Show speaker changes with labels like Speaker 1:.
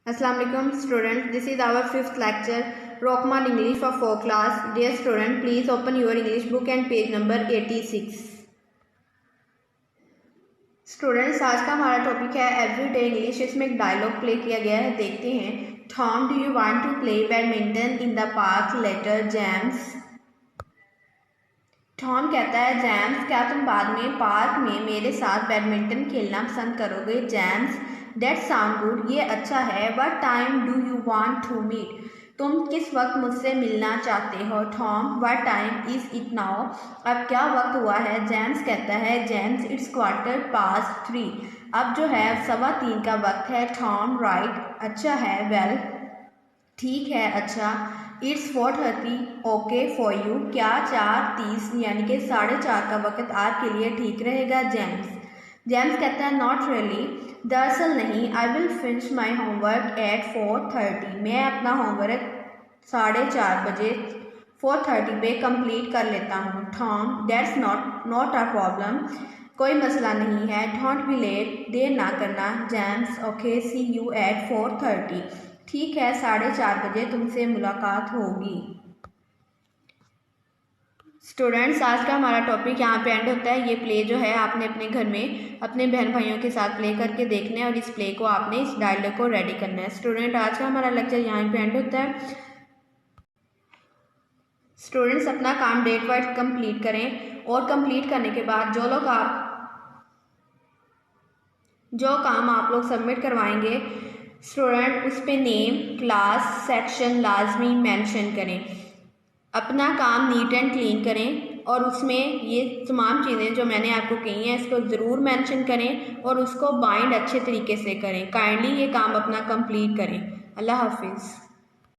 Speaker 1: Assalamualaikum students, this is our 5th lecture Rockman English for 4 class. Dear student, please open your English book and page number 86. Students, आज का हमारा topic है everyday English. इसमें एक dialogue play किया गया है, देखते हैं। Tom, do you want to play badminton in the park later James. टॉम कहता है, जेम्स, क्या तुम बाद में पार्क में मेरे साथ बैडमिंटन खेलना पसंद करोगे। जेम्स, दैट साउंड गुड, ये अच्छा है। What time do you want to meet, तुम किस वक्त मुझसे मिलना चाहते हो। Tom, what time is it now, अब क्या वक्त हुआ है। जेम्स कहता है, जेम्स, इट्स 3:15, अब जो है 3:15 का वक्त है। टॉम, राइट, अच्छा है। वेल, ठीक है, अच्छा। इट्स 4:30, ओके फॉर यू, क्या 4:30 यानी कि 4:30 का वक्त आपके लिए ठीक रहेगा। जेम्स कहता है, नॉट रियली, दरअसल नहीं। I will finish my homework eight 4:30, मैं अपना होमवर्क 4:30 बजे 4:30 पे कंप्लीट कर लेता हूँ। Tom, that's not a problem, कोई मसला नहीं है। डोंट बी लेट, देर ना करना। James, okay, see you at 4:30, ठीक है, 4:30 बजे तुमसे मुलाकात होगी। स्टूडेंट्स, आज का हमारा टॉपिक यहाँ पे एंड होता है। ये प्ले जो है आपने अपने घर में अपने बहन भाइयों के साथ प्ले करके देखना है और इस प्ले को आपने इस डायलॉग को रेडी करना है। स्टूडेंट, आज का हमारा लेक्चर यहाँ पे एंड होता है। स्टूडेंट्स, अपना काम डेट वाइज कंप्लीट करें और कंप्लीट करने के बाद जो काम आप लोग सबमिट करवाएंगे स्टूडेंट, उस पे नेम, क्लास, सेक्शन लाजमी मेंशन करें। अपना काम नीट एंड क्लीन करें और उसमें ये तमाम चीज़ें जो मैंने आपको कही हैं इसको ज़रूर मेंशन करें और उसको बाइंड अच्छे तरीके से करें। काइंडली ये काम अपना कंप्लीट करें। अल्लाह हाफिज़।